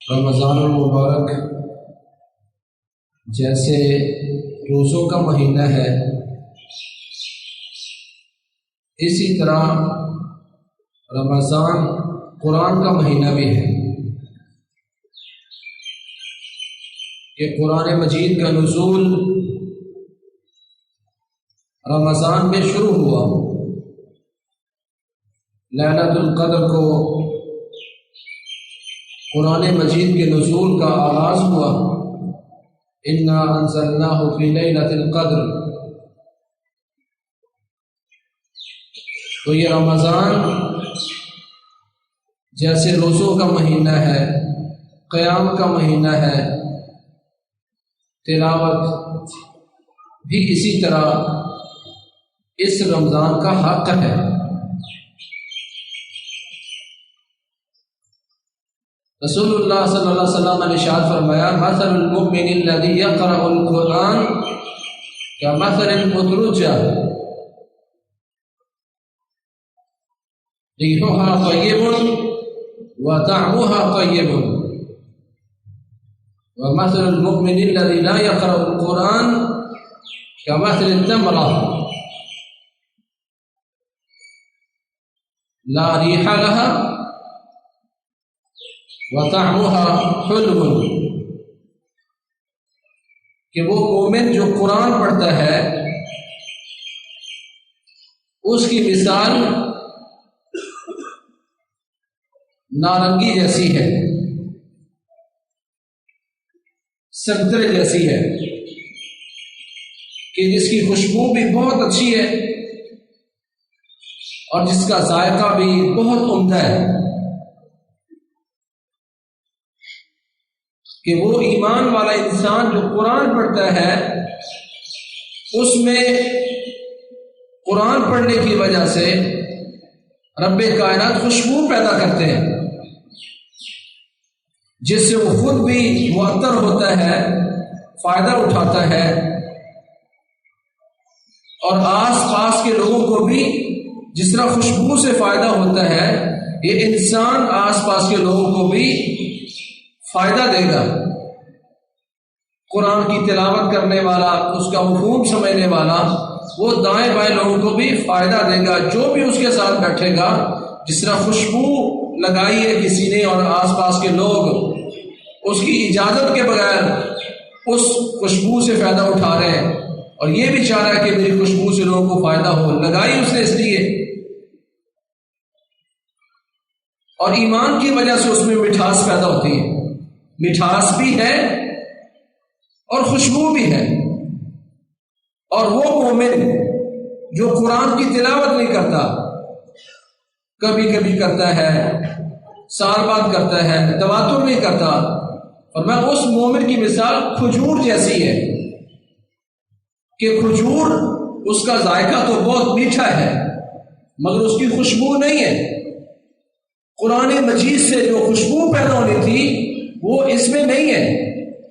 رمضان المبارک جیسے روزوں کا مہینہ ہے، اسی طرح رمضان قرآن کا مہینہ بھی ہے کہ قرآن مجید کا نزول رمضان میں شروع ہوا۔ لیلۃ القدر کو قرآن مجید کے نزول کا آغاز ہوا۔ انا انزلناہ فی لیلۃ القدر۔ تو یہ رمضان جیسے روزوں کا مہینہ ہے، قیام کا مہینہ ہے، تلاوت بھی اسی طرح اس رمضان کا حق ہے۔ رسول اللہ صلی اللہ علیہ وسلم نے ارشاد فرمایا، مثل المؤمن الذي يقرأ القرآن كمثل المترجة ريحها طيب وطعمها طيب ومثل المؤمن الذي لا يقرأ القرآن كمثل التمرة لا ريح لها وطعمها حلو، کہ وہ مومن جو قرآن پڑھتا ہے اس کی مثال نارنگی جیسی ہے، سنترے جیسی ہے، کہ جس کی خوشبو بھی بہت اچھی ہے اور جس کا ذائقہ بھی بہت عمدہ ہے۔ کہ وہ ایمان والا انسان جو قرآن پڑھتا ہے اس میں قرآن پڑھنے کی وجہ سے رب کائنات خوشبو پیدا کرتے ہیں، جس سے وہ خود بھی معطر ہوتا ہے، فائدہ اٹھاتا ہے، اور آس پاس کے لوگوں کو بھی جس طرح خوشبو سے فائدہ ہوتا ہے، یہ انسان آس پاس کے لوگوں کو بھی فائدہ دے گا۔ قرآن کی تلاوت کرنے والا، اس کا مفہوم سمجھنے والا، وہ دائیں بائیں لوگوں کو بھی فائدہ دے گا۔ جو بھی اس کے ساتھ بیٹھے گا، جس طرح خوشبو لگائی ہے کسی نے اور آس پاس کے لوگ اس کی اجازت کے بغیر اس خوشبو سے فائدہ اٹھا رہے ہیں، اور یہ بھی چاہ رہا ہے کہ میری خوشبو سے لوگوں کو فائدہ ہو، لگائی اس نے اس لیے، اور ایمان کی وجہ سے اس میں مٹھاس پیدا ہوتی ہے۔ مٹھاس بھی ہے اور خوشبو بھی ہے۔ اور وہ مومن جو قرآن کی تلاوت نہیں کرتا، کبھی کبھی کرتا ہے، سال بعد کرتا ہے، تواتر نہیں کرتا، اور میں اس مومن کی مثال کھجور جیسی ہے کہ کھجور اس کا ذائقہ تو بہت میٹھا ہے مگر اس کی خوشبو نہیں ہے۔ قرآن مجید سے جو خوشبو پیدا ہونی تھی وہ اس میں نہیں ہے۔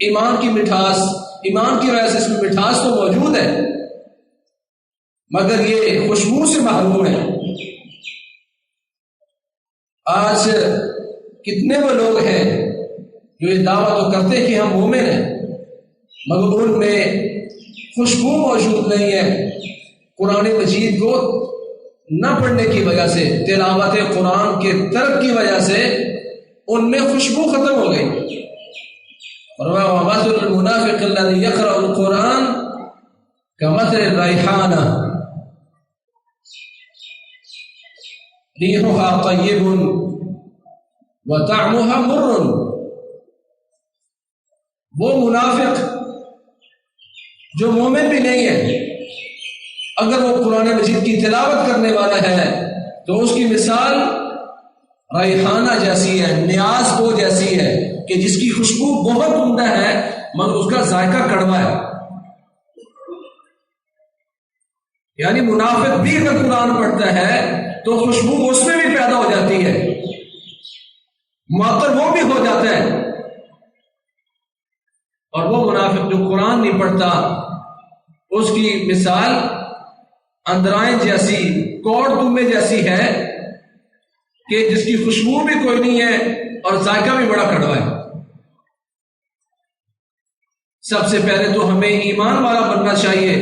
ایمان کی مٹھاس، ایمان کی وجہ سے اس میں مٹھاس تو موجود ہے مگر یہ خوشبو سے محروم ہے۔ آج کتنے وہ لوگ ہیں جو یہ دعویٰ تو کرتے ہیں کہ ہم مومن ہیں مگر ان میں خوشبو موجود نہیں ہے۔ قرآن مجید کو نہ پڑھنے کی وجہ سے، تلاوت قرآن کے ترک کی وجہ سے ان میں خوشبو ختم ہو گئی۔ وَمَثَلُ الْمُنَافِقِ الَّذِي يَقْرَأُ الْقُرْآنَ كَمَثَلِ الرَّيْحَانَةِ رِيحُهَا طَيِّبٌ وَطَعْمُهَا مُرٌّ۔ وہ منافق جو مومن بھی نہیں ہے، اگر وہ قرآن مجید کی تلاوت کرنے والا ہے تو اس کی مثال ریحانہ جیسی ہے، نیاز کو جیسی ہے، کہ جس کی خوشبو بہت عمدہ ہے مگر اس کا ذائقہ کڑوا ہے۔ یعنی منافق بھی اگر قرآن پڑھتا ہے تو خوشبو اس میں بھی پیدا ہو جاتی ہے، معطر وہ بھی ہو جاتا ہے، اور وہ منافق جو قرآن نہیں پڑھتا اس کی مثال اندرائیں جیسی، کوڑ دمے جیسی ہے کہ جس کی خوشبو بھی کوئی نہیں ہے اور ذائقہ بھی بڑا کڑوا ہے۔ سب سے پہلے تو ہمیں ایمان والا بننا چاہیے۔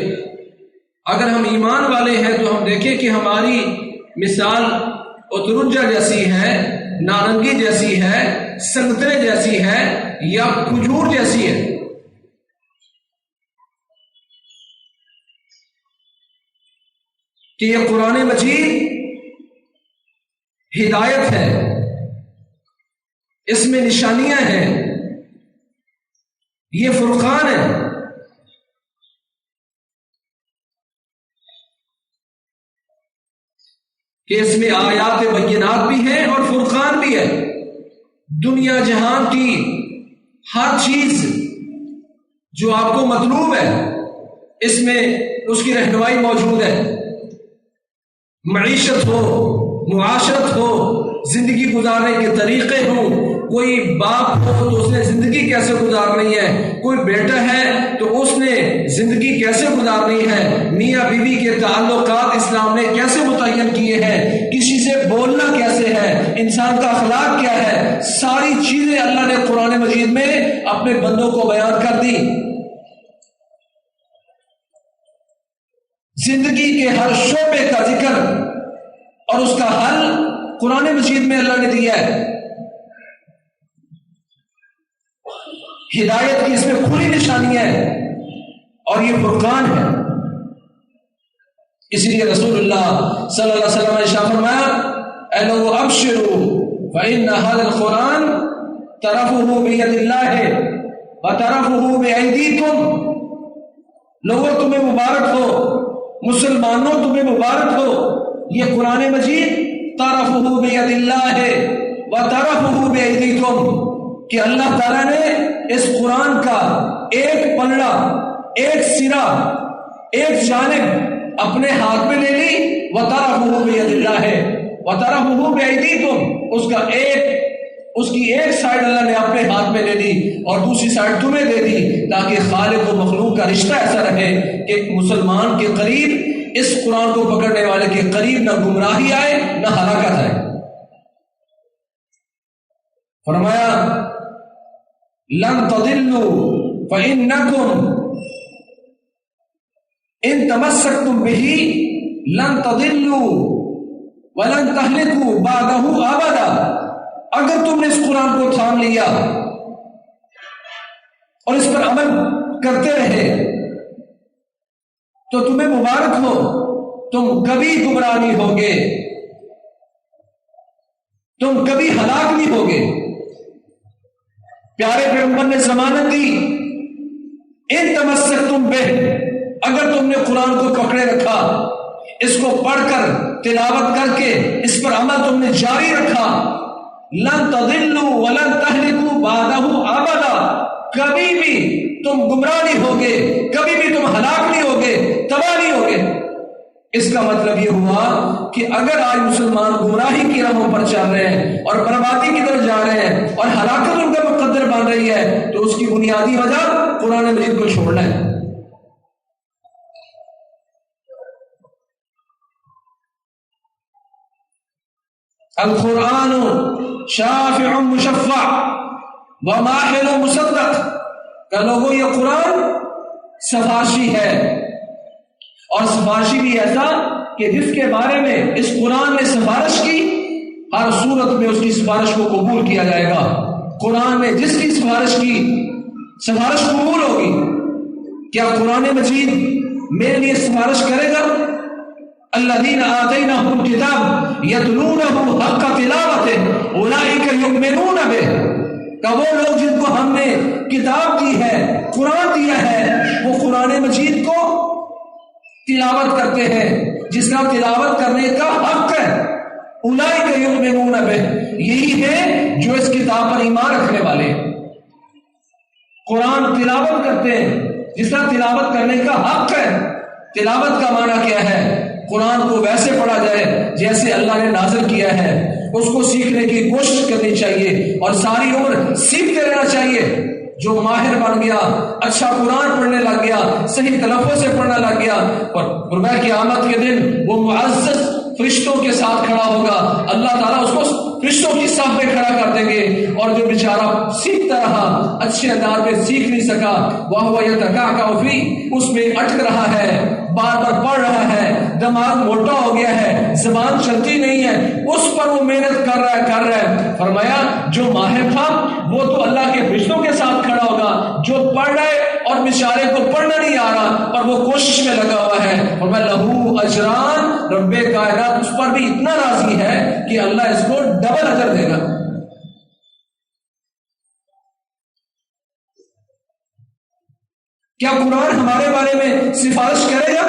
اگر ہم ایمان والے ہیں تو ہم دیکھیں کہ ہماری مثال اترجا جیسی ہے، نارنگی جیسی ہے، سنترے جیسی ہے یا کھجور جیسی ہے۔ کہ یہ قرآن مجید ہدایت ہے، اس میں نشانیاں ہیں، یہ فرقان ہے۔ کہ اس میں آیات بینات بھی ہیں اور فرقان بھی ہے۔ دنیا جہان کی ہر چیز جو آپ کو مطلوب ہے اس میں اس کی رہنمائی موجود ہے۔ معیشت ہو، معاشرت ہو، زندگی گزارنے کے طریقے ہوں، کوئی باپ ہو تو اس نے زندگی کیسے گزارنی ہے، کوئی بیٹا ہے تو اس نے زندگی کیسے گزارنی ہے، میاں بیوی کے تعلقات اسلام نے کیسے متعین کیے ہیں، کسی سے بولنا کیسے ہے، انسان کا اخلاق کیا ہے، ساری چیزیں اللہ نے قرآن مجید میں اپنے بندوں کو بیان کر دی۔ زندگی کے ہر شعبے کا ذکر اور اس کا حل قرآن مجید میں اللہ نے دیا ہے۔ ہدایت کی اس میں کھلی نشانیاں ہیں اور یہ فرقان ہے۔ اس لیے رسول اللہ صلی اللہ علیہ وسلم نے ارشاد فرمایا، اے لوگو ابشروا فإن هذا القرآن طرفه بید اللہ وطرفه بأیدیکم۔ لوگوں تمہیں مبارک ہو، مسلمانوں تمہیں مبارک ہو، یہ قرآن مجید طرفہ بید اللہ وطرفہ بأیدیکم، کہ اللہ تعالیٰ نے اس قرآن کا ایک پلڑا، ایک سرا، ایک جانب اپنے ہاتھ میں لے لی، وطرفہ بید اللہ وطرفہ بأیدیکم، اس کی ایک سائیڈ اللہ نے اپنے ہاتھ میں لے لی اور دوسری سائیڈ تمہیں دے دی، تاکہ خالق و مخلوق کا رشتہ ایسا رہے کہ مسلمان کے قریب، اس قرآن کو پکڑنے والے کے قریب نہ گمراہی آئے نہ ہلاکت آئے۔ فرمایا لن تضلوا فإنکم ان تمسکتم بہ لن تضلوا ولن تہلکوا بعدہ ابدا۔ اگر تم نے اس قرآن کو تھام لیا اور اس پر عمل کرتے رہے تو تمہیں مبارک ہو، تم کبھی گمراہ نہیں ہوگے، تم کبھی ہلاک نہیں ہوگے۔ پیارے پیغمبر نے ضمانت دی، ان تمسکتم بہ، اگر تم نے قرآن کو پکڑے رکھا، اس کو پڑھ کر تلاوت کر کے اس پر عمل تم نے جاری رکھا، لن تضلوا ولن تہلکوا بعدہ ابدا، کبھی بھی تم گمراہ نہیں ہوگے، کبھی بھی تم ہلاک نہیں ہوگے، تباہ نہیں ہوگے۔ اس کا مطلب یہ ہوا کہ اگر آج مسلمان گمراہی کی راہوں پر چل رہے ہیں اور بربادی کی طرف جا رہے ہیں اور ہلاکت ان کا مقدر بن رہی ہے تو اس کی بنیادی وجہ قرآن مجید کو چھوڑنا ہے۔ القرآن شافع مشفع وماحل مصدق، کہ لوگوں یہ قرآن سفارشی ہے، اور سفارشی بھی ایسا کہ جس کے بارے میں اس قرآن نے سفارش کی، ہر صورت میں اس کی سفارش کو قبول کیا جائے گا۔ قرآن نے جس کی سفارش کی، سفارش قبول ہوگی۔ کیا قرآن مجید میرے لیے سفارش کرے گا؟ الذین آتیناہم الکتاب یتلونہ حق تلاوتہ اولئک یؤمنون بہ، کہ وہ لوگ جن کو ہم نے کتاب دی ہے، قرآن دیا ہے، وہ قرآن مجید کو تلاوت کرتے ہیں جس کا تلاوت کرنے کا حق ہے۔ اولئک یؤمنون بہ، یہی ہے جو اس کتاب پر ایمان رکھنے والے قرآن تلاوت کرتے ہیں جس کا تلاوت کرنے کا حق ہے۔ تلاوت کا معنی کیا ہے؟ قرآن کو ویسے پڑھا جائے جیسے اللہ نے نازل کیا ہے، اس کو سیکھنے کی کوشش کرنی چاہیے اور ساری عمر سیکھتے رہنا چاہیے۔ جو ماہر بن گیا، اچھا قرآن پڑھنے لگ گیا، صحیح تلفظ سے پڑھنا لگ گیا، اور فرمایا قیامت کے دن وہ معزز فرشتوں کے ساتھ کھڑا ہوگا، اللہ تعالیٰ اس کو فرشتوں کی صف میں کھڑا کر دیں گے، اور جو بیچارہ سیکھتا رہا، اچھے انداز میں سیکھ نہیں سکا، وَهُوَ يَتَكَعْكَعُ فِيهِ، اس میں اٹک رہا ہے، بار بار پڑھ رہا ہے، دماغ موٹا ہو گیا ہے، زبان چلتی نہیں ہے، اس پر وہ محنت کر رہا ہے۔ فرمایا جو ماہر تھا وہ تو اللہ کے فرشتوں کے ساتھ کھڑا ہوگا، جو پڑھ رہا ہے اور بیچارے کو پڑھنا نہیں آ رہا پر وہ کوشش میں لگا ہوا ہے، فرمایا لہو اجران، رب کائنات اس پر بھی اتنا راضی ہے کہ اللہ اس کو ڈبل اجر دے گا۔ کیا قرآن ہمارے بارے میں سفارش کرے گا؟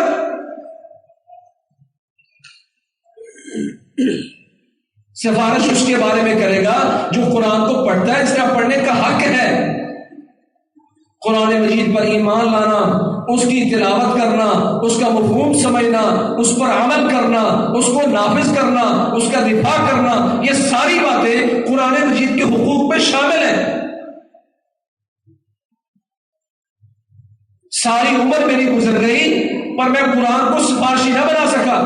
سفارش اس کے بارے میں کرے گا جو قرآن کو پڑھتا ہے، اس کا پڑھنے کا حق ہے۔ قرآن مجید پر ایمان لانا، اس کی تلاوت کرنا، اس کا مفہوم سمجھنا، اس پر عمل کرنا، اس کو نافذ کرنا، اس کا دفاع کرنا، یہ ساری باتیں قرآن مجید کے حقوق میں شامل ہیں۔ ساری عمر میری گزر گئی پر میں قرآن کو سفارشی نہ بنا سکا۔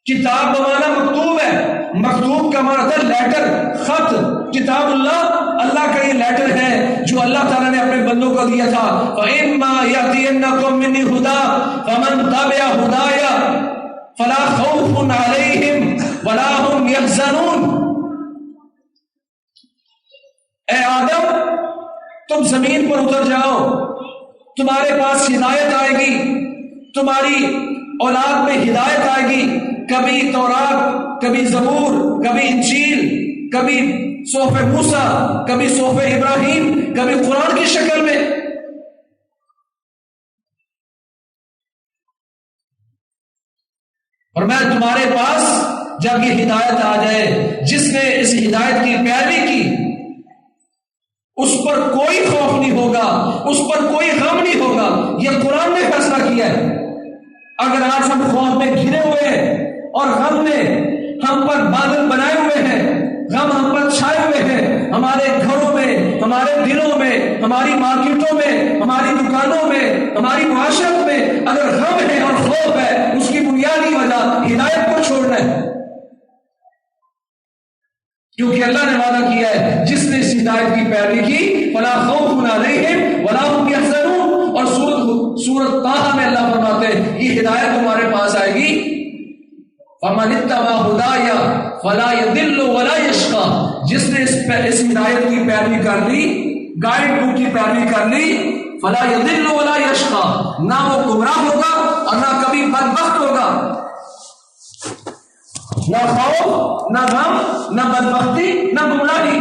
کتاب بمانا مکتوب ہے، مکتوب کا معنی تھا لیٹر، خط۔ کتاب اللہ کا یہ لیٹر ہے جو اللہ تعالیٰ نے اپنے بندوں کو دیا تھا۔ فَإِمَّا يَأْتِيَنَّكُم مِّنِّي هُدًى فَمَن تَبِعَ هُدَايَ فَلَا خَوْفٌ عَلَيْهِمْ وَلَا هُمْ يَحْزَنُونَ۔ اے آدم تم زمین پر اتر جاؤ، تمہارے پاس ہدایت آئے گی، تمہاری اولاد میں ہدایت آئے گی، کبھی تورات، کبھی زبور، کبھی انجیل، کبھی صحف موسیٰ، کبھی صحف ابراہیم، کبھی قرآن کی شکل میں۔ اور میں تمہارے پاس جب یہ ہدایت آ جائے، جس نے اس ہدایت کی پیروی کی اس پر کوئی خوف نہیں ہوگا، اس پر کوئی غم نہیں ہوگا، یہ قرآن نے فیصلہ کیا ہے۔ اگر آج ہم خوف میں گھرے ہوئے ہیں اور غم نے ہم پر بادل بنائے ہوئے ہیں، غم ہم پر چھائے ہوئے ہیں، ہمارے گھروں میں، ہمارے دلوں میں، ہماری مارکیٹوں میں، ہماری دکانوں میں، ہماری معاشرت میں اگر غم ہے اور خوف ہے، اس کی بنیادی وجہ ہدایت کو چھوڑنا ہے۔ کیونکہ اللہ نے وعدہ کیا ہے جس نے اس ہدایت کی پیروی کی فلا خوف علیہم ولا هم يحزنون، اور سورۃ طٰہٰ میں اللہ فرماتے ہیں یہ ہدایت تمہارے پاس آئے گی، فمن اتبع ہدایا فلا يضل ولا يشقى، جس نے اس ہدایت کی پیروی کر لی، گائیڈ بک کی پیروی کر لی، فلا يضل ولا يشقى، نہ وہ گمراہ ہوگا اور نہ کبھی بدبخت ہوگا۔ نہ خوف، نہ غم، نہ بدبختی، نہ گمراہی،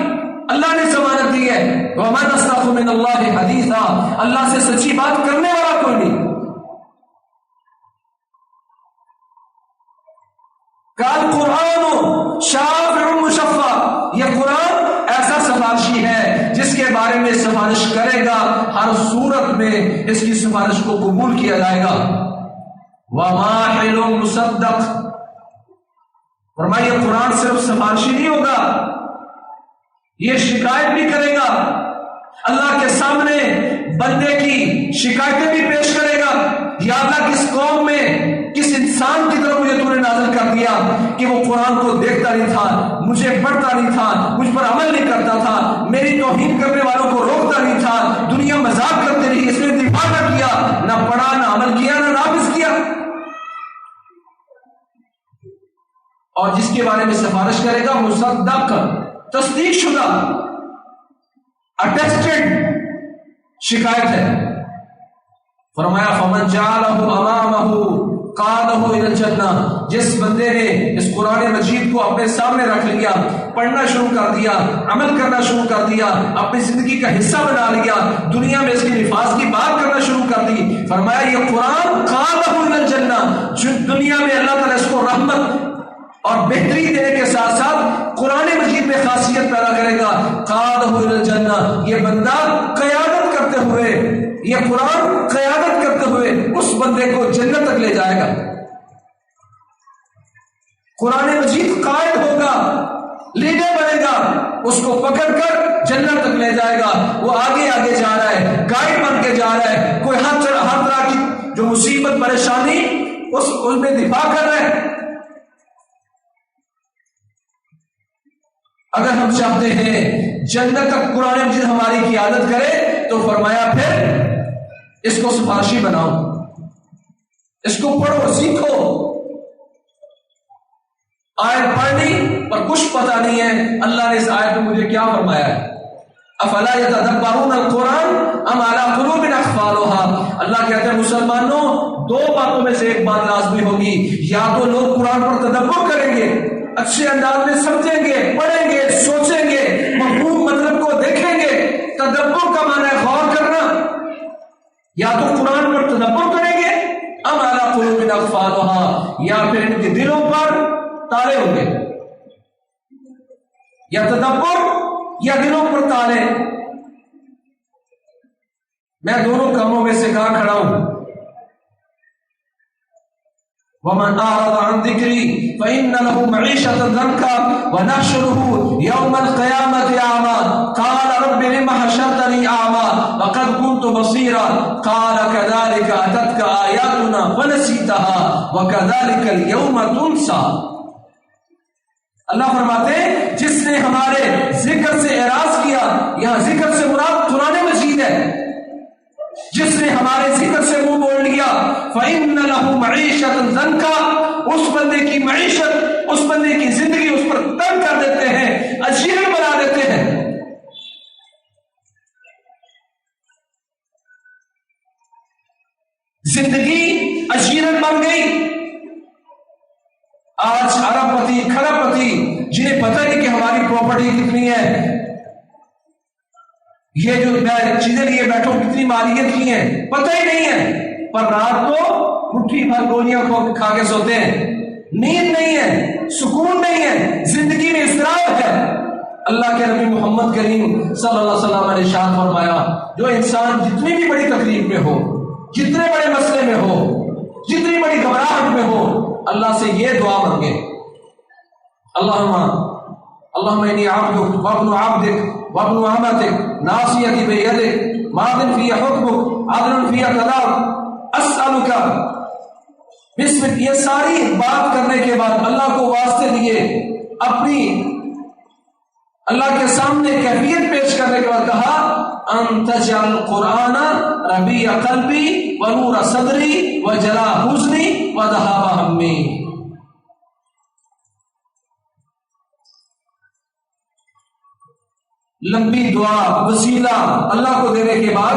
اللہ نے ضمانت دی ہے۔ وَمَنْ أَصْدَقُ مِنَ اللَّهِ حَدِيثًا، اللہ سے سچی بات کرنے والا کوئی نہیں۔ قرآن شافع مشفع، یہ قرآن ایسا سفارشی ہے جس کے بارے میں سفارش کرے گا، ہر صورت میں اس کی سفارش کو قبول کیا جائے گا۔ وَمَاحِلٌ مُصَدَّقٌ، فرمایا یہ قرآن صرف سفارشی نہیں ہوگا، یہ شکایت بھی کرے گا، اللہ کے سامنے بندے کی شکایتیں بھی پیش کرے گا۔ یا اللہ کس قوم میں کس انسان کی طرف مجھے تو نے نازل کر دیا کہ وہ قرآن کو دیکھتا نہیں تھا، مجھے پڑھتا نہیں تھا، مجھ پر عمل نہیں کرتا تھا، میری توہین کرنے والوں کو روکتا نہیں تھا، دنیا مذاق کرتے رہی، اس نے دفاع نہ کیا، نہ پڑھا، نہ عمل کیا، نہ نافذ کیا۔ اور جس کے بارے میں سفارش کرے گا مصدق، تصدیق شدہ، اٹیسٹڈ شکایت ہے۔ فرمایا فمن جعلہ امامہ قادہ الی الجنہ، جس بندے نے اس قرآن مجید کو اپنے سامنے رکھ لیا، پڑھنا شروع کر دیا، عمل کرنا شروع کر دیا، اپنی زندگی کا حصہ بنا لیا، دنیا میں اس کے نفاذ کی بات کرنا شروع کر دی، فرمایا یہ قرآن قادہ الی الجنہ، جو دنیا میں اللہ تعالیٰ اس کو رحمت اور بہتری دینے کے ساتھ ساتھ قرآن مجید میں خاصیت پیدا کرے گا، قادہ الی الجنہ، یہ بندہ قیادت کرتے ہوئے، یہ قرآن قیادت کرتے ہوئے اس بندے کو جنت تک لے جائے گا۔ قرآن مجید قائد ہوگا، لیڈر بنے گا، اس کو پکڑ کر جنت تک لے جائے گا۔ وہ آگے آگے جا رہا ہے، گائیڈ بن کے جا رہا ہے، کوئی ہر طرح کی جو مصیبت پریشانی اس میں دفاع کر رہا ہے۔ اگر ہم چاہتے ہیں جنت تک قرآن مجید ہماری قیادت کرے تو فرمایا پھر اس کو سفارشی بناؤ، اس کو پڑھو، سیکھو۔ آیت پڑھنی اور کچھ پتہ نہیں ہے اللہ نے اس آیت میں مجھے کیا فرمایا ہے۔ افلا یتدبرون القرآن ام علی قلوب اقفالها، اللہ کہتے ہیں مسلمانوں دو باتوں میں سے ایک بات لازمی ہوگی، یا تو لوگ قرآن پر تدبر کریں گے، اچھے انداز میں سمجھیں گے، پڑھیں گے، سوچیں گے، مفہوم مطلب کو دیکھیں گے۔ تدبر کا معنی ہے غور کرنا، یا تو قرآن پر تدبر کریں گے ام علی قلوب اقفالها، یا پھر ان کے دلوں پر تالے ہوں گے، یا تدبر یا دلوں پر تالے۔ میں دونوں کاموں میں سے کہاں کھڑا ہوں؟ وَمَنْ أَعْرَضَ عَنْ ذِكْرِي فَإِنَّ لَهُ مَعِيشَةً ضَنكًا وَنَحْشُرُهُ يَوْمَ الْقِيَامَةِ أَعْمَى قَالَ رَبِّ لِمَ حَشَرْتَنِي أَعْمَى وَقَدْ كُنْتُ بَصِيرًا قَالَ كَذَلِكَ أَتَتْكَ آيَاتُنَا فَنَسِيتَهَا وَكَذَلِكَ الْيَوْمَ تُنسَى۔ اللہ فرماتے ہیں جس نے ہمارے ذکر سے اعراض کیا، یہاں ذکر سے مراد قرآن مجید ہے، جس نے ہمارے ذکر سے منہ موڑ لیا فَإِنَّ لَهُ مَعِيشَةً ضَنكًا، اس بندے کی معیشت، اس بندے کی زندگی اس پر تنگ کر دیتے ہیں، اجیر بنا دیتے ہیں۔ زندگی اجیرن بن گئی۔ آج ارب پتی، کھرب پتی جنہیں پتہ نہیں کہ ہماری پراپرٹی کتنی ہے، یہ جو میں چیزیں لیے بیٹھوں کتنی مالیت کی ہیں پتہ ہی نہیں ہے، پر رات کو مٹھی بھر گولیاں کھا کے سوتے ہیں، نیند نہیں ہے، سکون نہیں ہے، زندگی میں اضطراب ہے۔ اللہ کے نبی محمد کریم صلی اللہ علیہ وسلم نے ارشاد فرمایا جو انسان جتنی بھی بڑی تکلیف میں ہو، جتنے بڑے مسئلے میں ہو، جتنی بڑی گھبراہٹ میں ہو، اللہ سے یہ دعا مانگے، اللہم انی عبدک وابن عبدک وابن امتک ناصیتی بیدک ماض فی حکمک عدل فی قضاءک اسألک بسمک۔ یہ ساری بات کرنے کے بعد اللہ کو واسطے دیے، اپنی اللہ کے سامنے کیفیت پیش کرنے کے بعد کہا ان تجعل القرآن ربیع قلبی ونور صدری وجلاء حزنی وذہاب ہمی۔ لمبی دعا وسیلہ اللہ کو دینے کے بعد،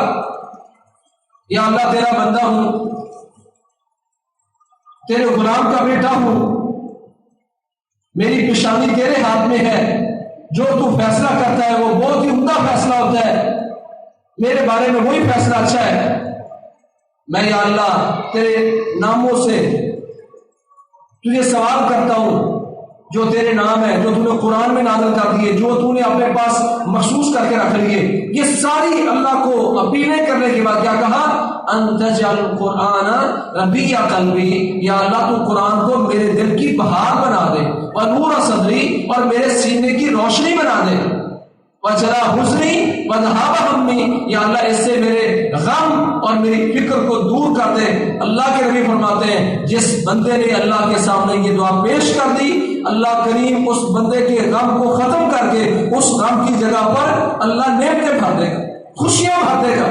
یا اللہ تیرا بندہ ہوں، تیرے غلام کا بیٹا ہوں، میری پیشانی تیرے ہاتھ میں ہے، جو تو فیصلہ کرتا ہے وہ بہت ہی عمدہ فیصلہ ہوتا ہے، میرے بارے میں وہی فیصلہ اچھا ہے۔ میں یا اللہ تیرے ناموں سے تجھے سوال کرتا ہوں جو تیرے نام ہے، جو تو نے قرآن میں نازل کر دیے، جو تو نے اپنے پاس مخصوص کر کے رکھ لیے، یہ ساری اللہ کو اپیلیں کرنے کے بعد کیا کہا ان تجعل القرآن ربیع قلبی، یا اللہ تو قرآن کو میرے دل کی بہار بنا دے، ونور صدری اور میرے سینے کی روشنی بنا دے، وجلاء حزنی وذہاب ہمی، یا اللہ اس سے میرے غم اور میری فکر کو دور کر دے۔ اللہ کے نبی فرماتے ہیں جس بندے نے اللہ کے سامنے یہ دعا پیش کر دی، اللہ کریم اس بندے کے غم کو ختم کر کے اس غم کی جگہ پر اللہ نعمتیں بھر دے گا، خوشیاں بھر دے گا۔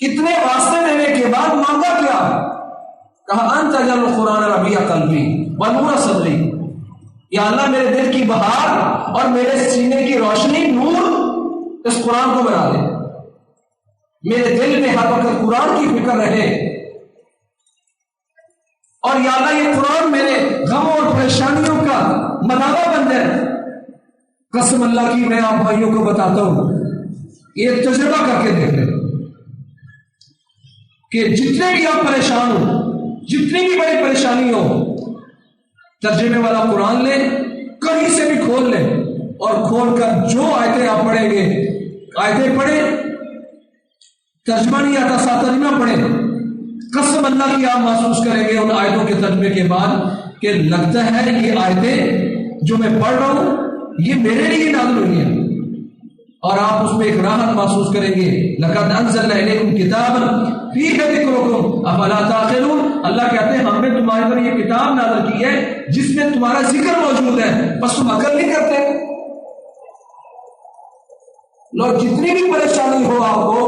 اتنے واسطے دینے کے بعد مانگا کیا؟ کہا ان تجعل القرآن ربیع قلبی ونور صدری، یا اللہ میرے دل کی بہار اور میرے سینے کی روشنی، نور اس قرآن کو بنا دے، میرے دل میں ہر وقت قرآن کی فکر رہے، اور یا اللہ یہ قرآن میرے غموں اور پریشانیوں کا مناوا بن جائے۔ قسم اللہ کی میں آپ بھائیوں کو بتاتا ہوں، یہ تجربہ کر کے دیکھ لیں کہ جتنے بھی آپ پریشان ہو، جتنی بھی بڑی پریشانی ہو، ترجمے والا قرآن لیں، کہیں سے بھی کھول لیں، اور کھول کر جو آیتیں آپ پڑھیں گے، آیتیں پڑھیں، ترجمہ نہیں آتا ساتھ ترجمہ پڑھیں، قسم اللہ کی آپ محسوس کریں گے ان آیتوں کے ترجمے کے بعد کہ لگتا ہے یہ آیتیں جو میں پڑھ رہا ہوں یہ میرے لیے نازل ہوئی ہیں، اور آپ اس میں ایک راحت محسوس کریں گے. لقد انزلنا الیکم کتابا فیہ ذکرکم افلا تعقلون. اللہ کہتے ہیں ہم نے تمہارے پر یہ کتاب نازل کی ہے جس میں تمہارا ذکر موجود ہے، بس تم عقل نہیں کرتے. لوگ جتنی بھی پریشانی ہو آپ کو،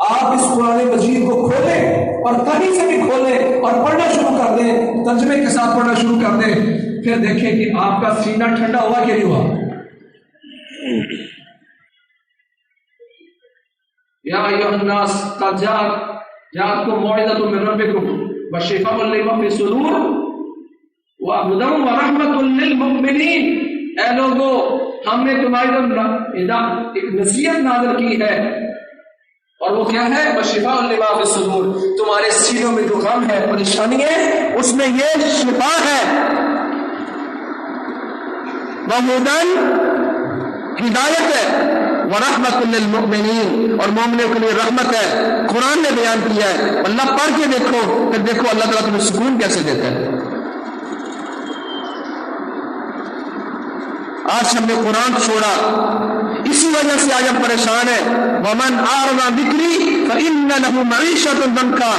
آپ اس قرآن مجید کو کھولیں اور کہیں سے بھی کھولیں اور پڑھنا شروع کر دیں، ترجمے کے ساتھ پڑھنا شروع کر دیں، پھر دیکھیں کہ آپ کا سینہ ٹھنڈا ہوا کہ نہیں ہوا. یا ایھا الناس قد جاءتکم موعظۃ من ربکم وشفاء لما فی الصدور وہدی ورحمۃ للمؤمنین. اے لوگو، ہم نے تمہاری ایک نصیحت نازل کی ہے، اور وہ کیا ہے؟ وشفاء لما فی الصدور. تمہارے سینوں میں جو غم ہے، پریشانی ہے، اس میں یہ شفا ہے. وہدی، ہدایت ہے، ورحمۃ للمؤمنین، اور مومنوں کے لیے رحمت ہے. قرآن نے بیان کیا ہے. اللہ پڑھ کے دیکھو، پھر دیکھو اللہ تعالیٰ تمہیں سکون کیسے دیتا ہے. آج ہم نے قرآن چھوڑا، اسی وجہ سے آج ہم پریشان ہیں. ومن اعرض عن ذکری فإن له معیشۃ ضنکا.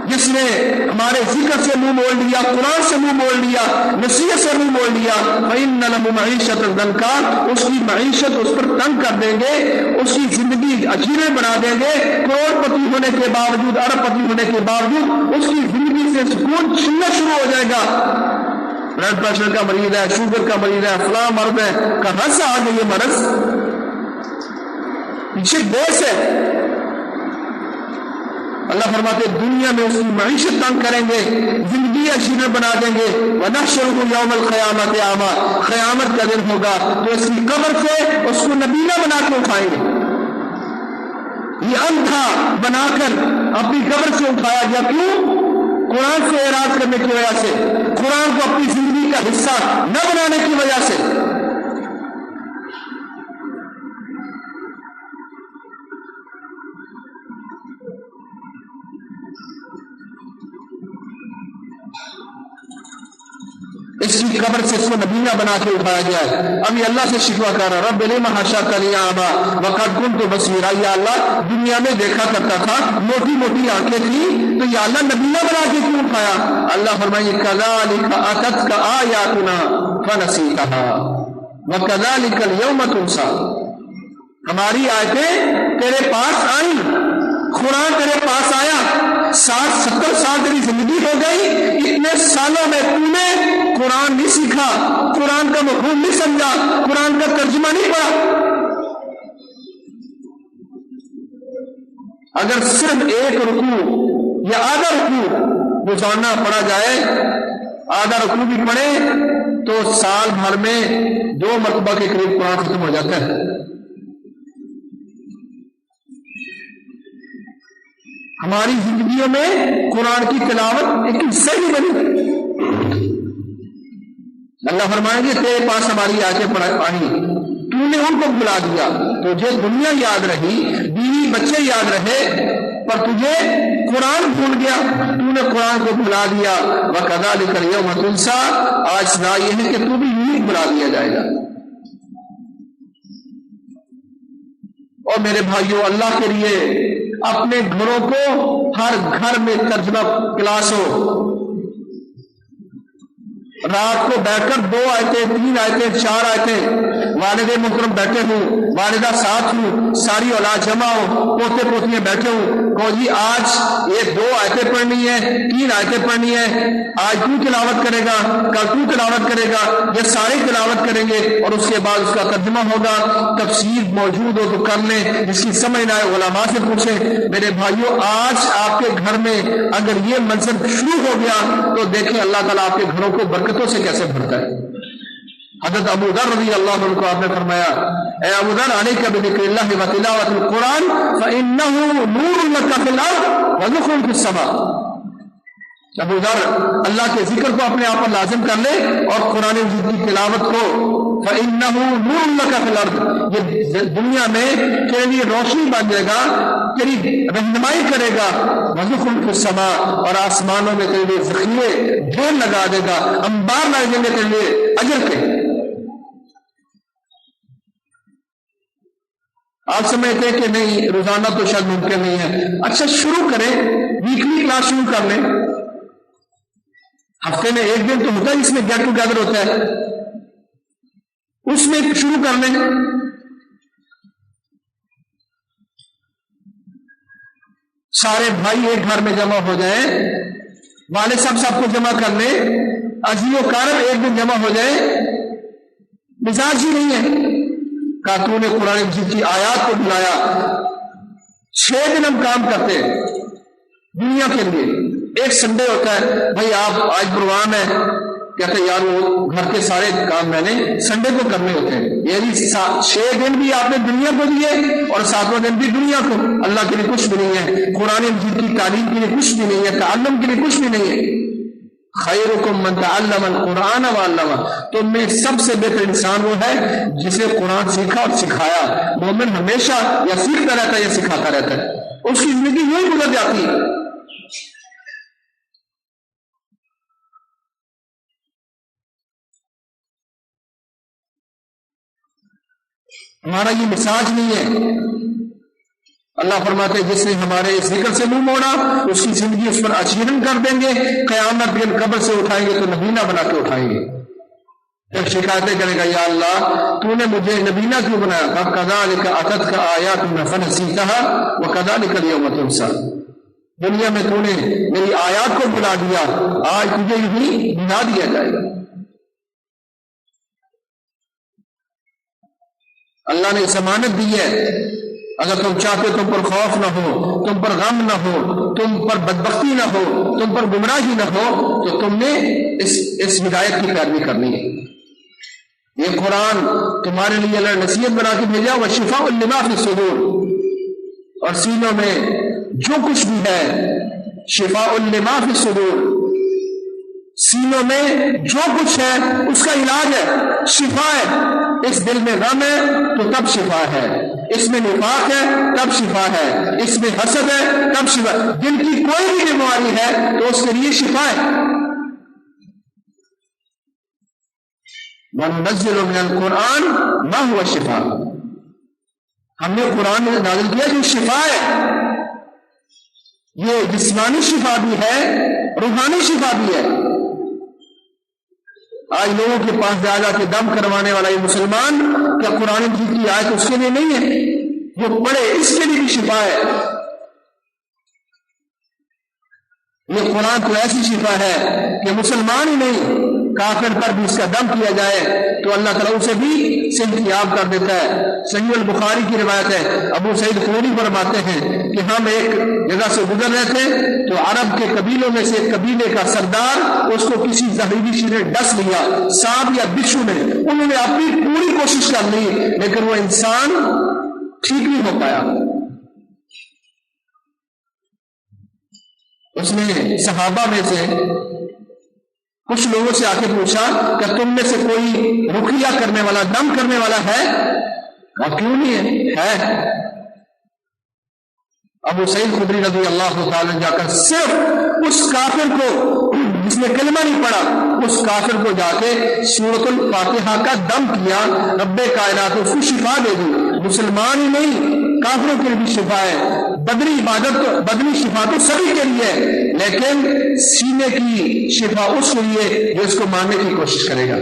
جس نے ہمارے ذکر سے منہ موڑ لیا، قرآن سے منہ موڑ لیا، نصیحت سے منہ موڑ لیا، فإن له معیشۃ ضنکا، اس کی معیشت اس پر تنگ کر دیں گے، اس کی زندگی عجیبے بنا دیں گے. کروڑ پتی ہونے کے باوجود، ارب پتی ہونے کے باوجود اس کی زندگی سے سکون چھننا شروع ہو جائے گا. بلڈ پریشر کا مریض ہے، شوگر کا مریض ہے، فلاں مرض ہے، کہاں سے آ گئی یہ مرض؟ پیچھے بیس ہے. اللہ فرماتے دنیا میں اس کی معیشت تنگ کریں گے، زندگی عجیب بنا دیں گے. وَنَحْشُرُهُ يَوْمَ الْقِيَامَةِ أَعْمَىٰ. قیامت کا دن ہوگا تو اس کی قبر سے اس کو نبینا بنا کے اٹھائیں گے. یہ اندھا بنا کر اپنی قبر سے اٹھایا گیا. کیوں؟ قرآن سے اعراض کرنے کی وجہ سے، قرآن کو اپنی زندگی کا حصہ نہ بنانے کی وجہ سے. اس کی قبر سے اس کو نبینا بنا کے اٹھایا گیا ہے. ابھی اللہ سے شکوہ کر رہا، رب لما حشرتنی اعمیٰ وقد كنت بصیرا. یا اللہ، دنیا میں دیکھا کرتا تھا، موٹی موٹی آنکھیں تھیں، تو یا اللہ نبینا بنا کے کیوں اٹھایا؟ اللہ فرمائے كذلك اتتك آیاتنا فنسیتها وكذلك اليوم تنسى. ہماری آیتیں تیرے پاس آئیں، قرآن تیرے پاس آیا، 60-70 سال تیری زندگی ہو گئی، اتنے سالوں میں تو نے قرآن نہیں سیکھا، قرآن کا مفہوم نہیں سمجھا، قرآن کا ترجمہ نہیں پڑھا. اگر صرف ایک رکوع یا آدھا رکوع روزانہ پڑھا جائے، آدھا رکوع بھی پڑھے تو سال بھر میں 2 مرتبہ کے قریب قرآن ختم ہو جاتا ہے. ہماری زندگیوں میں قرآن کی تلاوت ایک حصہ ہی بنی. اللہ فرمائیں گے تیرے پاس ہماری آیتیں آئی، تو نے ان کو بھلا دیا، تجھے دنیا یاد رہی، بیوی بچے یاد رہے، پر تجھے قرآن بھول گیا، تو نے قرآن کو بھلا دیا. وَكَذَلِكَ الْيَوْمَ تُنسَىٰ. آج سزا یہ ہے کہ تو بھی یوں بھلا دیا جائے گا. اور میرے بھائیوں، اللہ کے لیے اپنے گھروں کو، ہر گھر میں ترجمہ کلاس ہو. رات کو بیٹھ کر 2 آیتیں، 3 آیتیں، 4 آیتیں، والد محترم بیٹھے ہوں، والدہ ساتھ ہوں، ساری اولاد جمع ہو، پوتے پوتیاں بیٹھے ہوں، کہو جی آج یہ 2 آیتیں پڑھنی ہے، 3 آیتیں پڑھنی ہے، آج تو تلاوت کرے گا، کل تو تلاوت کرے گا، یہ سارے تلاوت کریں گے، اور اس کے بعد اس کا ترجمہ ہوگا. تفسیر موجود ہو تو کر لیں، جس کی سمجھ نہ آئے علماء سے پوچھیں. میرے بھائیوں، آج آپ کے گھر میں اگر یہ منظر شروع ہو گیا تو دیکھیں اللہ تعالیٰ آپ کے گھروں کو برکتوں سے کیسے بھرتا ہے. حضرت ابو ذر رضی اللہ عنہ کو آپ نے فرمایا، اے ابو ذر، علیک بذکر اللہ وتلاوۃ القرآن فإنہ نور لک فی الارض ونور فی السماء. ابو ذر، اللہ کے ذکر کو اپنے آپ پر لازم کر لے اور قرآن مجید کی تلاوت کو. فإنہ نور لک فی الارض، یہ دنیا میں تیرے لیے روشنی بن جائے گا، تیری رہنمائی کرے گا. وَذُخْرُ فِي السَّمَاءِ، اور آسمانوں میں تیرے لیے ذخیرے ڈھیر لگا دے گا، انبار لگیں گے تیرے لیے اجر کے. آپ سمجھتے ہیں کہ نہیں روزانہ تو شاید ممکن نہیں ہے، اچھا شروع کریں، ویکلی کلاس شروع کر لیں، ہفتے میں ایک دن تو ہوتا ہے اس میں گیٹ ٹوگیدر ہوتا ہے، اس میں شروع کر لیں۔ سارے بھائی ایک گھر میں جمع ہو جائیں، والد صاحب سب کو جمع کر لیں، عزیز و کارب ایک دن جمع ہو جائے، مزاج ہی نہیں ہے۔ کاتون نے قرآن مجید کی آیات کو بلایا، 6 دن ہم کام کرتے ہیں دنیا کے لیے، ایک سنڈے ہوتا ہے، بھائی آپ آج پروگرام ہے، کہتے ہیں یار وہ گھر کے سارے کام میں نے سنڈے کو کرنے ہوتے ہیں، یعنی 6 دن بھی آپ نے دنیا کو دیے اور 7واں دن بھی دنیا کو۔ اللہ کے لیے کچھ بھی نہیں ہے، قرآن مجید کی تعلیم کے لیے کچھ بھی نہیں ہے، تعلم کے لیے کچھ بھی نہیں ہے۔ خیرکم من تعلم القرآن وعلمہ، تم میں سب سے بہتر انسان وہ ہے جسے قرآن سیکھا اور سکھایا۔ مومن ہمیشہ یا سیکھتا رہتا ہے یا سکھاتا رہتا ہے، اس کی زندگی یوں ہی گزر جاتی ہے۔ ہمارا یہ مزاج نہیں ہے۔ اللہ فرماتے ہیں جس نے ہمارے اس ذکر سے منہ موڑا اس کی زندگی اس پر اچیرن کر دیں گے، قیامت دن قبر سے اٹھائیں گے تو نبینا بنا کے اٹھائیں گے، پھر شکایتیں کرے گا، یا اللہ تو نے مجھے نبینا کیوں بنایا؟ کذالک اتتک آیاتنا فنسیتها وکذالک اليوم تنسی، دنیا میں تو نے میری آیات کو بلا دیا، آج تجھے یہی بنا دیا جائے گا۔ اللہ نے ضمانت دی ہے، اگر تم چاہتے تم پر خوف نہ ہو، تم پر غم نہ ہو، تم پر بدبختی نہ ہو، تم پر گمراہی نہ ہو، تو تم نے اس ہدایت کی پیروی کرنی ہے۔ یہ قرآن تمہارے لیے اللہ نے نصیحت بنا کے بھیجا، وشفاء لما فی الصدور، اور سینوں میں جو کچھ بھی ہے، شفاء لما فی الصدور، سینوں میں جو کچھ ہے اس کا علاج ہے، شفا ہے۔ اس دل میں غم ہے تو تب شفا ہے، اس میں نفاق ہے تب شفا ہے، اس میں حسد ہے تب شفا ہے، دل کی کوئی بھی بیماری ہے تو اس کے لیے شفا ہے۔ وَنُنَزِّلُ مِنَ الْقُرْآنِ مَا هُوَ شِفَاءٌ، ہم نے قرآن میں نازل کیا جو شفا ہے، یہ جسمانی شفا بھی ہے، روحانی شفا بھی ہے۔ آج لوگوں کے پاس جا جا کے دم کروانے والا یہ مسلمان، کیا قرآن مجید کی آیت اس کے لیے نہیں ہے؟ جو پڑھے اس کے لیے بھی شفا ہے۔ یہ قرآن تو ایسی شفا ہے کہ مسلمان ہی نہیں، کافر پر بھی اس کا دم کیا جائے تو اللہ تعالیٰ اسے بھی صحتیاب کر دیتا ہے۔ صحیح البخاری کی روایت ہے، ابو سعید خدری فرماتے ہیں کہ ہم ایک جگہ سے گزر رہے تھے تو عرب کے قبیلوں میں سے ایک قبیلے کا سردار، اس کو کسی زہریلی چیز نے ڈس لیا، سانپ یا بچھو نے، انہوں نے اپنی پوری کوشش کر لی لیکن وہ انسان ٹھیک نہیں ہو پایا۔ اس نے صحابہ میں سے کچھ لوگوں سے آ کے پوچھا کہ تم میں سے کوئی رقیہ کرنے والا، دم کرنے والا ہے؟ کہا کیوں نہیں ہے؟ ابو سعید خدری رضی اللہ تعالی جا کر صرف اس کافر کو جس نے کلمہ نہیں پڑھا، اس کافر کو جا کے سورۃ الفاتحہ کا دم کیا، رب کائنات اس کو شفا دے دی۔ مسلمان ہی نہیں، کافروں کے لیے بھی شفا ہے۔ بدنی عبادت، بدنی شفا تو سبھی کے لیے ہے، لیکن سینے کی شفا اس کے لیے جو اس کو ماننے کی کوشش کرے گا۔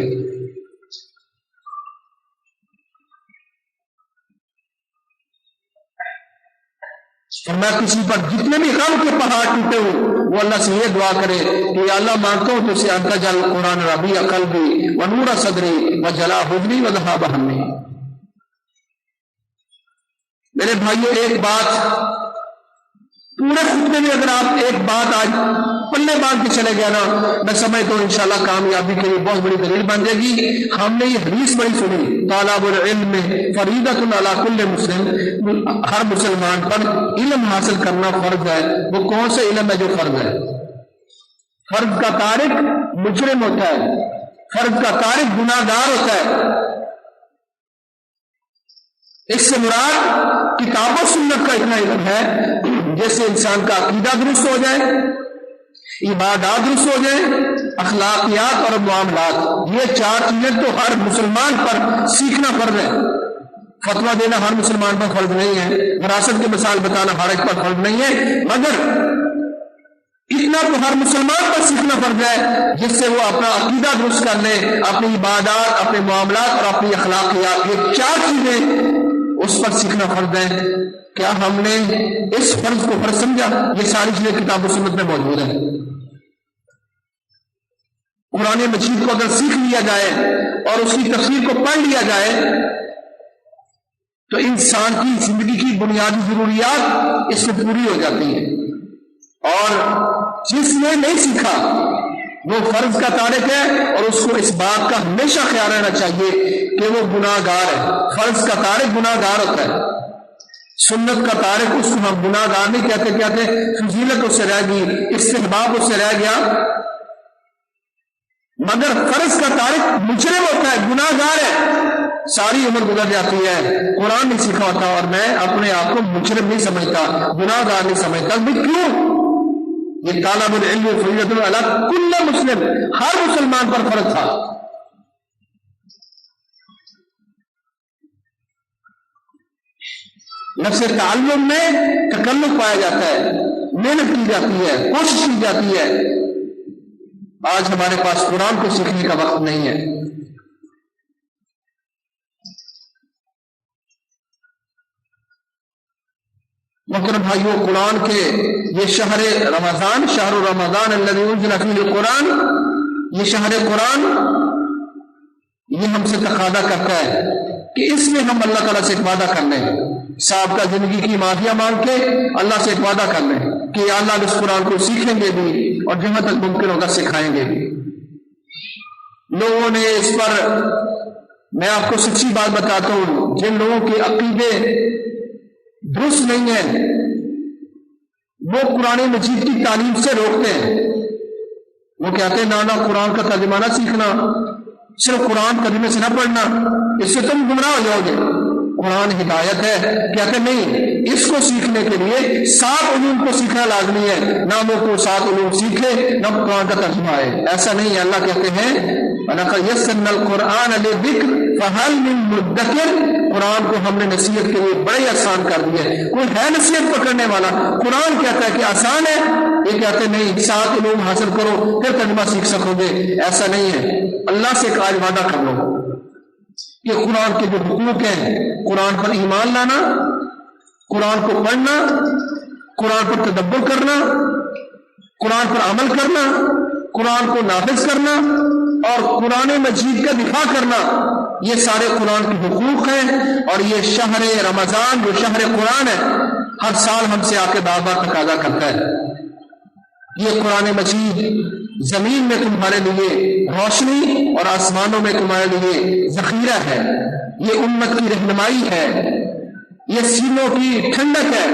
اور میں کسی پر جتنے بھی غم کے پہاڑ ٹوٹے ہوں وہ اللہ سے یہ دعا کرے کہ یا اللہ مانتا ہوں تو اسے انت جل قرآن ربیع قلبی ونور صدری وجلا حزنی وذهاب ہمی۔ میرے بھائیو، ایک بات پورے خطبے میں اگر آپ ایک بات آج پلے باندھ کے چلے گیا نا، میں سمجھتا ہوں انشاءاللہ کامیابی کے لیے بہت بڑی دلیل بن جائے گی۔ ہم نے یہ حدیث بڑی سنی، طالب العلم فریضۃ علی کل مسلم، ہر مسلمان پر علم حاصل کرنا فرض ہے۔ وہ کون سے علم ہے جو فرض ہے؟ فرض کا تارک مجرم ہوتا ہے، فرض کا تارک گناہ گار ہوتا ہے۔ اس سے مراد کتاب و سنت کا اتنا علم ہے جیسے انسان کا عقیدہ درست ہو جائے، عبادات درست ہو جائے، اخلاقیات اور معاملات، یہ 4 چیزیں تو ہر مسلمان پر سیکھنا فرض ہے۔ فتویٰ دینا ہر مسلمان پر فرض نہیں ہے، وراثت کی مثال بتانا ہر ایک پر فرض نہیں ہے، مگر اتنا تو ہر مسلمان پر سیکھنا فرض ہے جس سے وہ اپنا عقیدہ درست کر لے، اپنی عبادات، اپنے معاملات اور اپنی اخلاقیات، یہ 4 چیزیں اس پر سیکھنا فرض ہے۔ کیا ہم نے اس فرض کو فرض سمجھا؟ یہ ساری چیزیں کتاب و سنت میں موجود ہیں۔ قرآن مجید کو اگر سیکھ لیا جائے اور اس کی تفسیر کو پڑھ لیا جائے تو انسان کی زندگی کی بنیادی ضروریات اس سے پوری ہو جاتی ہیں، اور جس نے نہیں سیکھا وہ فرض کا تارک ہے، اور اس کو اس بات کا ہمیشہ خیال رہنا چاہیے کہ وہ گناہ گار ہے۔ فرض کا تارک گناہ گار ہوتا ہے، سنت کا تارک اس کو ہم گناہ گار نہیں کہتے، فضیلت اس سے رہ گئی، استحباب اس سے رہ گیا، مگر فرض کا تارک مجرم ہوتا ہے، گناہ گار ہے، ساری عمر گزر جاتی ہے، قرآن نہیں سیکھا ہوتا اور میں اپنے آپ کو مجرم نہیں سمجھتا، گناہ گار نہیں سمجھتا۔ کیوں؟ یہ طالب العلم فریضۃ علی کل مسلم، ہر مسلمان پر فرض تھا۔ نفس تعلم میں تکلف پایا جاتا ہے، محنت کی جاتی ہے، کوشش کی جاتی ہے۔ آج ہمارے پاس قرآن کو سیکھنے کا وقت نہیں ہے۔ محترم بھائیو، قرآن کے یہ شہر رمضان، شہر رمضان الذی انزل فیہ القرآن، یہ شہر قرآن یہ ہم سے تقاضا کرتا ہے کہ اس میں ہم اللہ تعالیٰ سے ایک وعدہ کر لیں، سابقہ زندگی کی معافیا مانگ کے اللہ سے ایک وعدہ کر لیں کہ اللہ اس قرآن کو سیکھیں گے بھی اور جہاں تک ممکن ہوگا سکھائیں گے بھی۔ لوگوں نے اس پر، میں آپ کو سچی بات بتاتا ہوں، جن لوگوں کے عقیدے درست نہیں ہیں وہ قرآن مجید کی تعلیم سے روکتے ہیں۔ وہ کہتے ہیں نانا قرآن کا ترجمہ نہ سیکھنا، صرف قرآن ترجمے سے نہ پڑھنا، اس سے تم گمراہ ہو جاؤ گے۔ قرآن ہدایت ہے، کہتے نہیں، اس کو سیکھنے کے لیے 7 علوم کو سیکھنا لازمی ہے، نہ وہ کو 7 علوم سیکھے نہ قرآن کا ترجمہ ہے، ایسا نہیں ہے۔ اللہ کہتے ہیں وَلَقَدْ يَسَّرْنَا الْقُرْآنَ لِلذِّكْرِ فَهَلْ مِن مُدَّكِرٍ، قرآن کو ہم نے نصیحت کے لیے بڑے آسان کر دیا ہے، کوئی ہے نصیحت پکڑنے والا؟ قرآن کہتا ہے کہ آسان ہے، یہ کہتے نہیں 7 علوم حاصل کرو پھر ترجمہ سیکھ سکو گے، ایسا نہیں ہے۔ اللہ سے آج وعدہ کر لو کہ قرآن کے جو حقوق ہیں، قرآن پر ایمان لانا، قرآن کو پڑھنا، قرآن پر تدبر کرنا، قرآن پر عمل کرنا، قرآن کو نافذ کرنا اور قرآن مجید کا دفاع کرنا، یہ سارے قرآن کے حقوق ہیں۔ اور یہ شہر رمضان جو شہر قرآن ہے ہر سال ہم سے آ کے بار بار تقاضا کرتا ہے۔ یہ قرآن مجید زمین میں تمہارے لیے روشنی اور آسمانوں میں تمہارے لیے ذخیرہ ہے، یہ امت کی رہنمائی ہے، یہ سینوں کی ٹھنڈک ہے،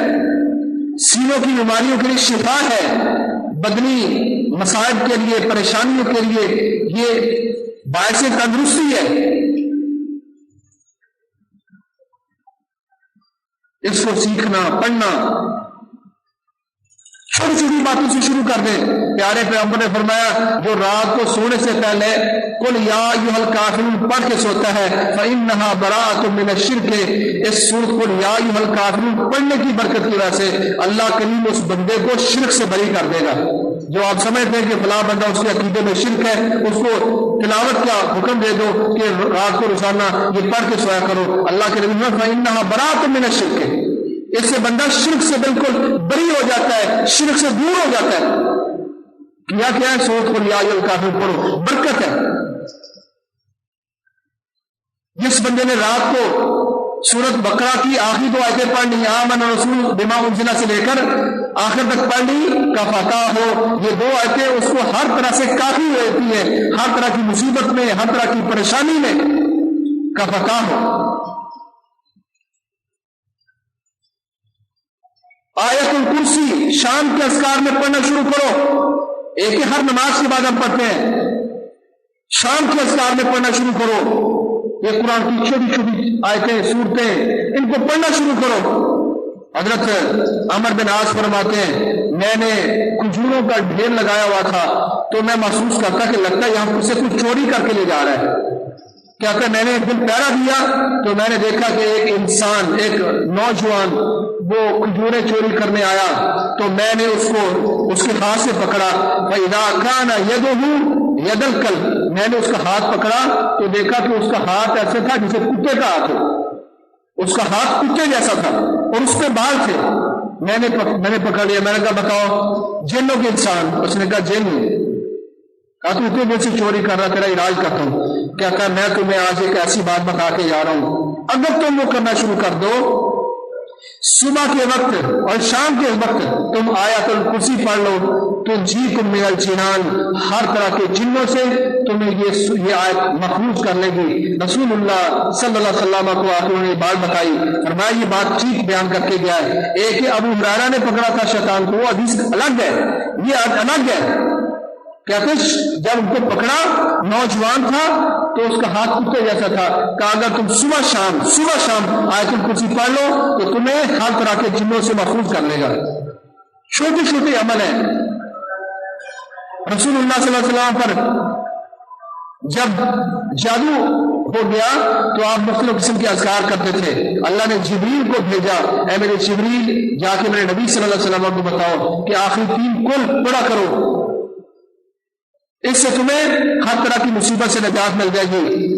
سینوں کی بیماریوں کے لیے شفا ہے، بدنی مصائب کے لیے، پریشانیوں کے لیے یہ باعث تندرستی ہے۔ اس کو سیکھنا، پڑھنا، چھوٹی چھوٹی باتوں سے شروع کر دیں۔ پیارے پیغمبر نے فرمایا جو رات کو سونے سے پہلے قل یا ایھا الکافرون پڑھ کے سوتا ہے فإنھا براءۃ من الشرک، اس سورۃ قل یا ایھا الکافرون پڑھنے کی برکت کی وجہ سے اللہ کریم اس بندے کو شرک سے بری کر دے گا۔ جو آپ سمجھتے ہیں کہ فلاں بندہ اس کے عقیدے میں شرک ہے، اس کو تلاوت کا حکم دے دو کہ رات کو روزانہ یہ پڑھ کے سویا کرو، اللہ کے نبی نے فرمایا فإنھا براءۃ من الشرک، اس سے بندہ شرک سے بالکل بری ہو جاتا ہے، شرک سے دور ہو جاتا ہے۔ کیا ہے سورۃ قل یا ایھا الکافرون پڑھو، برکت ہے۔ جس بندے نے رات کو سورۃ بقرہ کی آخری 2 آیتیں پڑھ لی، آمن الرسول بما انزل سے لے کر آخر تک پڑھ لی، کفاتا ہو، یہ 2 آیتیں اس کو ہر طرح سے کافی ہوتی ہے، ہر طرح کی مصیبت میں، ہر طرح کی پریشانی میں کفاتا ہو۔ آیت الکرسی شام کے اذکار میں پڑھنا شروع کرو، ایک ہی ہر نماز کے بعد ہم پڑھتے ہیں، شام کے اذکار میں پڑھنا شروع کرو، یہ قرآن کی چھوٹی چھوٹی آیتیں، صورتیں، ان کو پڑھنا شروع کرو۔ حضرت عمر بن عاص فرماتے ہیں میں نے کھجوروں کا ڈھیر لگایا ہوا تھا تو میں محسوس کرتا کہ لگتا ہے یہاں سے کچھ چوری کر کے لے جا رہا ہے، کیا کہ میں نے ایک دن پہرا دیا تو میں نے دیکھا کہ ایک انسان، ایک نوجوان وہ کھجوریں چوری کرنے آیا، تو میں نے اس کو اس کے ہاتھ سے پکڑا، فَإِذَا كَانَ يَدُهُ يَدَ الْكَلْبِ، میں نے اس کا ہاتھ پکڑا تو دیکھا کہ اس کا ہاتھ ایسے تھا جیسے کتے کا ہاتھ ہو، اس کا ہاتھ کتے جیسا تھا اور اس پہ بال تھے۔ میں نے پکڑ لیا، میں نے کہا بتاؤ جنوں کے انسان؟ اس نے کہا جن۔ کہا تو اتنے دن سے چوری کر رہا، تیرا علاج کرتا ہوں۔ کیا کہا میں تمہیں آج ایک ایسی بات بتا کے جا رہا ہوں، اگر تم وہ کرنا شروع کر دو، صبح کے وقت اور شام کے وقت تم آیت الکرسی پڑھ لو تو جیکم من الجنان، ہر طرح کے جنوں سے تمہیں یہ آیت محفوظ کر لے گی۔ رسول اللہ صلی اللہ علیہ وسلم کو آپ نے بات بتائی، فرمایا یہ بات ٹھیک بیان کر کے گیا ہے۔ ایک ابو ہریرہ نے پکڑا تھا شیطان کو، وہ حدیث الگ ہے، یہ الگ ہے۔ کہتے جب ان کو پکڑا نوجوان تھا تو اس کا ہاتھ کتے جیسا تھا، کہا اگر تم صبح شام آیت الکرسی پڑھ لو تو تمہیں ہر طرح کے جنوں سے محفوظ کر لے گا۔ چھوٹے چھوٹے عمل ہیں۔ رسول اللہ صلی اللہ علیہ وسلم پر جب جادو ہو گیا تو آپ مختلف قسم کے اذکار کرتے تھے۔ اللہ نے جبریل کو بھیجا، اے میرے جبریل جا کے میرے نبی صلی اللہ علیہ وسلم کو بتاؤ کہ آخری 3 کل پڑھا کرو، اس سے تمہیں ہر طرح کی مصیبت سے نجات مل جائے گی۔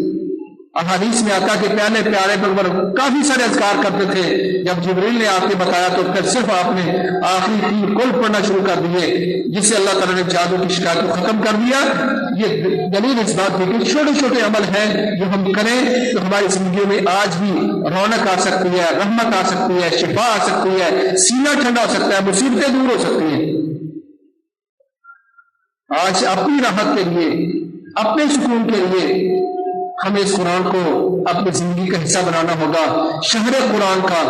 احادیث میں آتا کہ پہلے پیارے پیغمبر کافی سارے اذکار کرتے تھے، جب جبریل نے آپ کے بتایا تو پھر صرف آپ نے آخری 3 کل پڑھنا شروع کر دیے، جس سے اللہ تعالیٰ نے جادو کی شکایت کو ختم کر دیا۔ یہ دلیل اس بات ہے کہ چھوٹے چھوٹے عمل ہیں جو ہم کریں تو ہماری زندگی میں آج بھی رونق آ سکتی ہے، رحمت آ سکتی ہے، شفا آ سکتی ہے، سینہ ٹھنڈا ہو سکتا ہے، مصیبتیں دور ہو سکتی ہیں۔ آج اپنی راحت کے لیے، اپنے سکون کے لیے ہمیں اس قرآن کو اپنی زندگی کا حصہ بنانا ہوگا۔ شہر قرآن کا،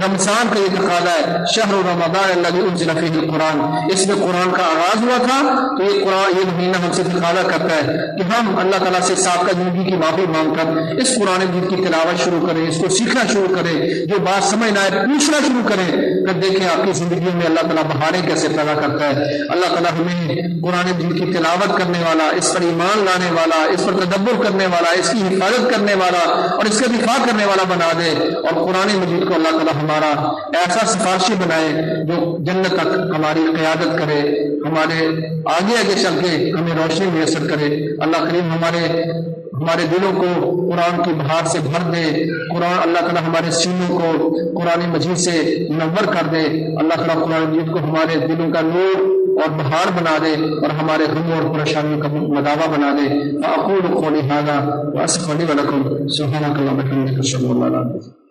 رمضان کا یہ تقاضا ہے، شہر رمضان الذی انزل فیہ القرآن، اس میں قرآن کا آغاز ہوا تھا تو یہ مہینہ ہم سے تقاضا کرتا ہے کہ ہم اللہ تعالیٰ سے سابقہ زندگی کی معافی مانگ کر اس قرآن مجید کی تلاوت شروع کریں، اس کو سیکھنا شروع کریں، جو بات سمجھ نہ آئے پوچھنا شروع کریں، پھر دیکھیں آپ کی زندگی میں اللہ تعالیٰ بہاریں کیسے پیدا کرتا ہے۔ اللہ تعالیٰ ہمیں قرآن مجید کی تلاوت کرنے والا، اس پر ایمان لانے والا، اس پر تدبر کرنے والا، اس کی حفاظت کرنے والا اور اس کا دفاع کرنے والا بنا دے، اور قرآن مجید کو اللہ تعالیٰ ہمارا ایسا سفارشی بنائے جو جنت تک ہماری قیادت کرے، ہمارے آگے آگے چل کے ہمیں روشنی میسر کرے۔ اللہ کریم ہمارے دلوں کو قرآن کی بہار سے بھر دے، اللہ تعالیٰ ہمارے سینوں کو قرآن مجید سے منور کر دے۔ اللہ تعالیٰ قرآن مجید کو ہمارے دلوں کا نور اور بہار بنا دے اور ہمارے غموں اور پریشانیوں کا مداوا بنا دے۔ اقول قولی ھذا واستغفر لي ولکم سبحانک اللہم وبحمدک اشہد ان لا الہ الا انت